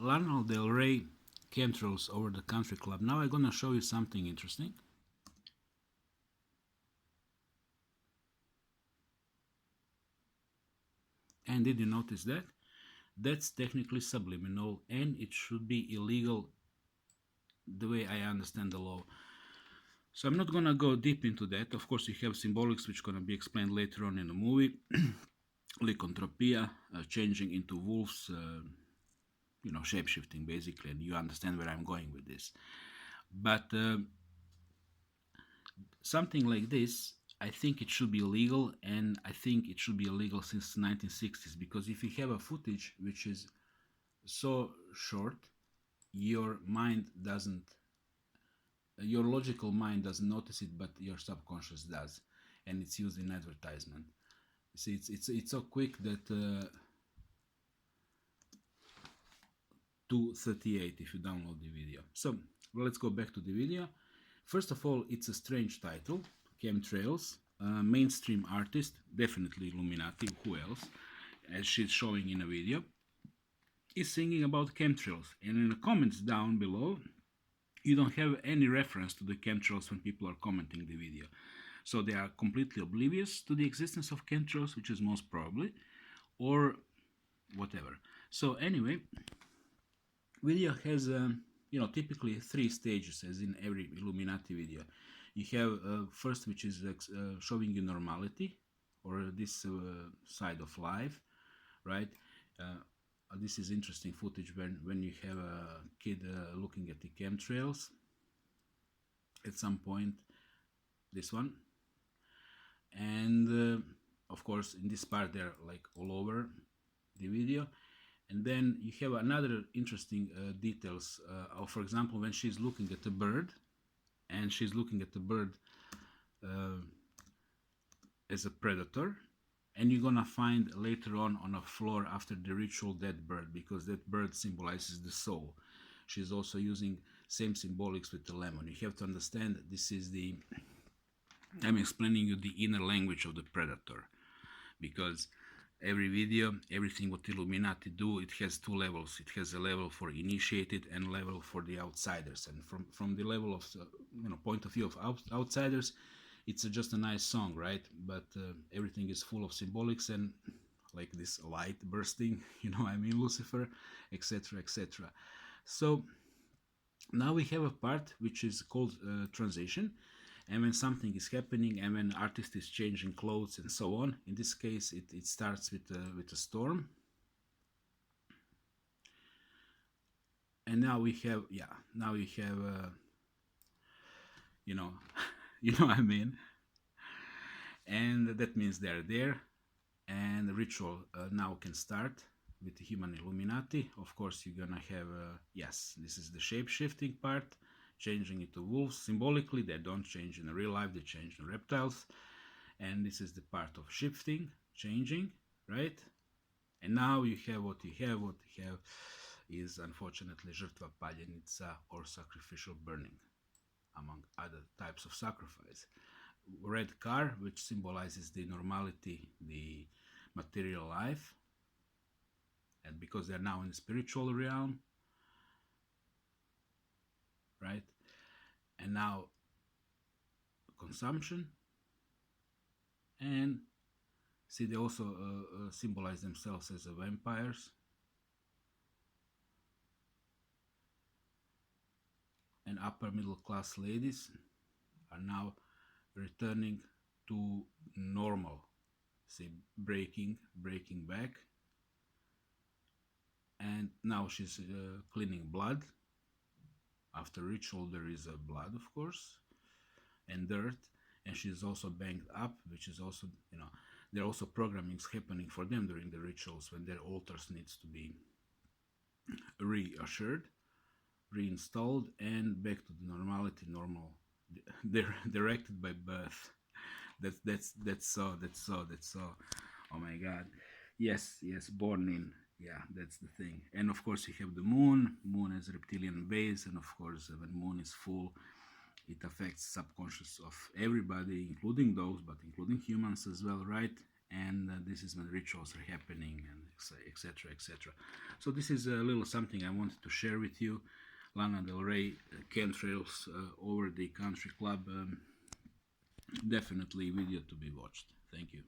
Lana Del Rey, Chemtrails over the country club. Now I'm gonna show you something interesting. And did you notice that? That's technically subliminal and it should be illegal the way I understand the law. So I'm not gonna go deep into that. Of course, you have symbolics, which gonna be explained later on in the movie. Lycanthropia, changing into wolves, shapeshifting basically, and you understand where I'm going with this. But something like this, I think it should be illegal, and I think it should be illegal since 1960s, because if you have a footage which is so short, your mind doesn't, your logical mind doesn't notice it, but your subconscious does, and it's used in advertisement. See, it's so quick that 2:38 if you download the video. So let's go back to the video. First of all, it's a strange title, Chemtrails. Mainstream artist, definitely Illuminati, who else, as she's showing in a video, is singing about chemtrails. And in the comments down below, you don't have any reference to the chemtrails when people are commenting the video. So they are completely oblivious to the existence of chemtrails, which is most probably, or whatever. So anyway, video has typically 3 stages, as in every Illuminati video. You have first, which is showing you normality, or this side of life, right? This is interesting footage when you have a kid looking at the chemtrails at some point, this one. And of course, in this part, they're like all over the video. And then you have another interesting details. For example, when she's looking at a bird, and she's looking at the bird as a predator, and you're gonna find later on a floor after the ritual that bird, because that bird symbolizes the soul. She's also using same symbolics with the lemon. You have to understand this is the, I'm explaining you the inner language of the predator, because every video, everything what Illuminati do, it has 2 levels. It has a level for initiated and level for the outsiders. And from the level of point of view of outsiders, it's just a nice song, right? But everything is full of symbolics and like this light bursting, Lucifer, etc., etc. So now we have a part which is called transition. And when something is happening, and when artist is changing clothes and so on, in this case it starts with a storm, and now we have what I mean, and that means they're there, and the ritual now can start with the human Illuminati. Of course, you're gonna have yes, this is the shape-shifting part, changing into wolves. Symbolically, they don't change in real life, they change in reptiles. And this is the part of shifting, changing, right? And now you have what you have. What you have is, unfortunately, žrtva paljenica, or sacrificial burning, among other types of sacrifice. Red car, which symbolizes the normality, the material life, and because they're now in the spiritual realm, right? And now consumption, and see, they also symbolize themselves as vampires. And upper middle class ladies are now returning to normal. See, breaking back. And now she's cleaning blood. After ritual, there is blood, of course, and dirt. And she's also banged up, which is also, there are also programmings happening for them during the rituals when their altars needs to be reassured, reinstalled, and back to the normality, normal. They're directed by birth. That's so. Oh my God. Yes, born in. Yeah, that's the thing. And of course you have the moon. Moon has reptilian base, and of course when moon is full, it affects subconscious of everybody, including those, but including humans as well, right? and this is when rituals are happening, and etc, etc. So this is a little something I wanted to share with you. Lana Del Rey, Chemtrails, Over the Country Club, definitely video to be watched. Thank you.